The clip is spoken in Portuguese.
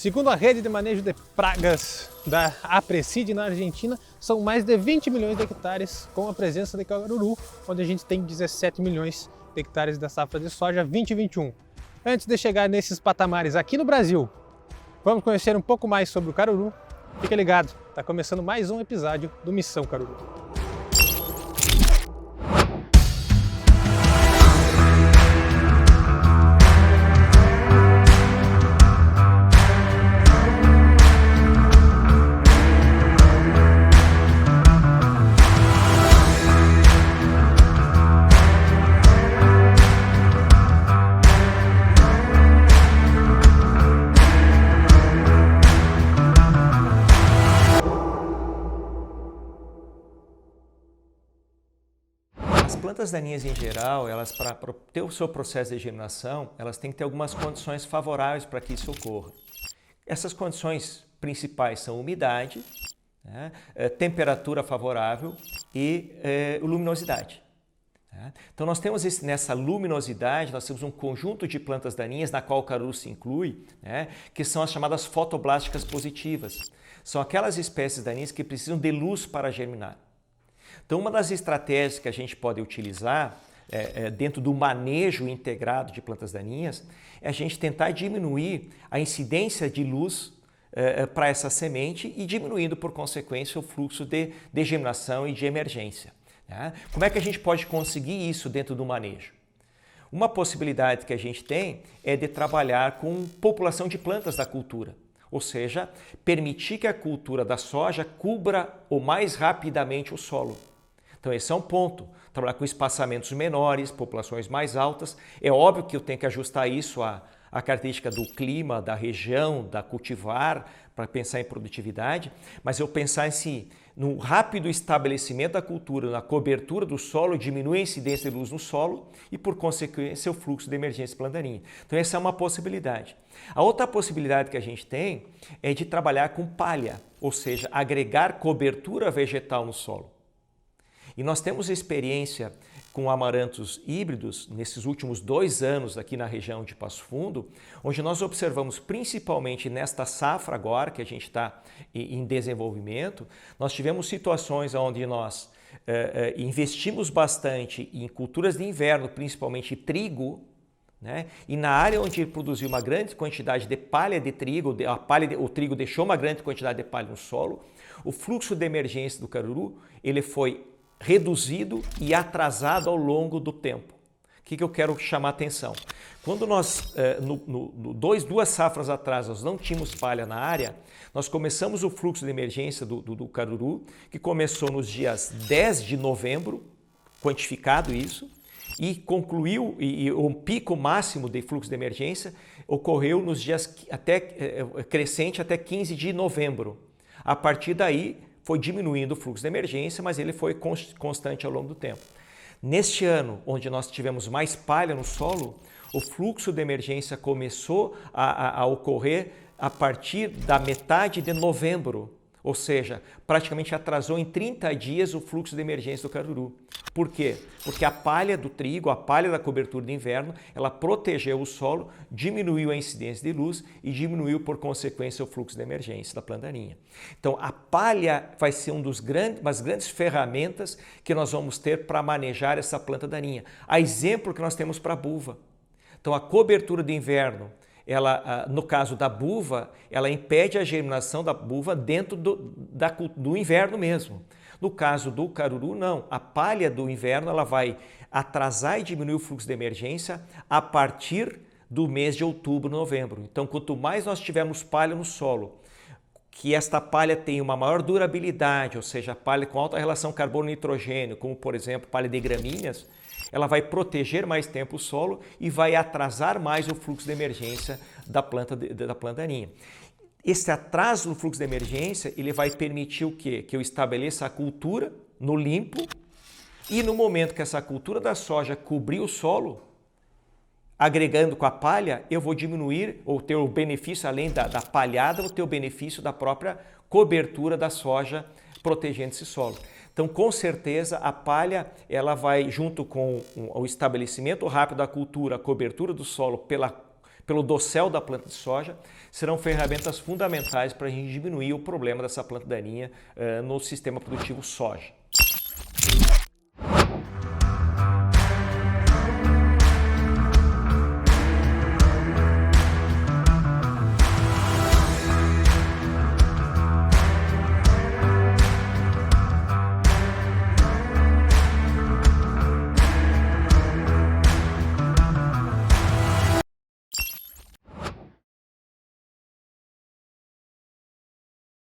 Segundo a rede de manejo de pragas da Aprecide na Argentina, são mais de 20 milhões de hectares com a presença de caruru, onde a gente tem 17 milhões de hectares da safra de soja 2021. Antes de chegar nesses patamares aqui no Brasil, vamos conhecer um pouco mais sobre o caruru. Fica ligado, está começando mais um episódio do Missão Caruru. As plantas daninhas em geral, elas para ter o seu processo de germinação, elas têm que ter algumas condições favoráveis para que isso ocorra. Essas condições principais são umidade, né, temperatura favorável e luminosidade. Né? Então nós temos nessa luminosidade, nós temos um conjunto de plantas daninhas, na qual o caruru se inclui, né, que são as chamadas fotoblásticas positivas. São aquelas espécies daninhas que precisam de luz para germinar. Então, uma das estratégias que a gente pode utilizar dentro do manejo integrado de plantas daninhas é a gente tentar diminuir a incidência de luz para essa semente e diminuindo, por consequência, o fluxo de germinação e de emergência. Né? Como é que a gente pode conseguir isso dentro do manejo? Uma possibilidade que a gente tem é de trabalhar com população de plantas da cultura. Ou seja, permitir que a cultura da soja cubra o mais rapidamente o solo. Então esse é um ponto, trabalhar com espaçamentos menores, populações mais altas. É óbvio que eu tenho que ajustar isso à característica do clima, da região, da cultivar, para pensar em produtividade, mas eu pensar no rápido estabelecimento da cultura, na cobertura do solo, diminui a incidência de luz no solo e, por consequência, o fluxo de emergência plantarinha. Então essa é uma possibilidade. A outra possibilidade que a gente tem é de trabalhar com palha, ou seja, agregar cobertura vegetal no solo. E nós temos experiência com amarantos híbridos nesses últimos 2 anos aqui na região de Passo Fundo, onde nós observamos principalmente nesta safra agora, que a gente está em desenvolvimento, nós tivemos situações onde nós investimos bastante em culturas de inverno, principalmente trigo, né? E na área onde ele produziu uma grande quantidade de palha de trigo, o trigo deixou uma grande quantidade de palha no solo, o fluxo de emergência do caruru ele foi reduzido e atrasado ao longo do tempo. O que eu quero chamar a atenção? Quando nós, duas safras atrás, nós não tínhamos palha na área, nós começamos o fluxo de emergência do caruru, que começou nos dias 10 de novembro, quantificado isso, e concluiu, e o pico máximo de fluxo de emergência ocorreu nos dias crescente até 15 de novembro. A partir daí, foi diminuindo o fluxo de emergência, mas ele foi constante ao longo do tempo. Neste ano, onde nós tivemos mais palha no solo, o fluxo de emergência começou a ocorrer a partir da metade de novembro, ou seja, praticamente atrasou em 30 dias o fluxo de emergência do caruru. Por quê? Porque a palha do trigo, a palha da cobertura de inverno, ela protegeu o solo, diminuiu a incidência de luz e diminuiu, por consequência, o fluxo de emergência da planta daninha. Então, a palha vai ser uma das grandes ferramentas que nós vamos ter para manejar essa planta daninha. A exemplo que nós temos para a buva. Então, a cobertura de inverno, no caso da buva, ela impede a germinação da buva dentro do inverno mesmo. No caso do caruru, não. A palha do inverno ela vai atrasar e diminuir o fluxo de emergência a partir do mês de outubro, novembro. Então, quanto mais nós tivermos palha no solo, que esta palha tenha uma maior durabilidade, ou seja, palha com alta relação carbono-nitrogênio, como por exemplo palha de gramíneas, ela vai proteger mais tempo o solo e vai atrasar mais o fluxo de emergência da planta daninha. Esse atraso no fluxo de emergência ele vai permitir o quê? Que eu estabeleça a cultura no limpo e no momento que essa cultura da soja cobrir o solo, agregando com a palha, eu vou diminuir ou ter o benefício, além da palhada, vou ter o benefício da própria cobertura da soja protegendo esse solo. Então, com certeza, a palha ela vai, junto com o estabelecimento rápido da cultura, a cobertura do solo pelo dossel da planta de soja, serão ferramentas fundamentais para a gente diminuir o problema dessa planta daninha no sistema produtivo soja.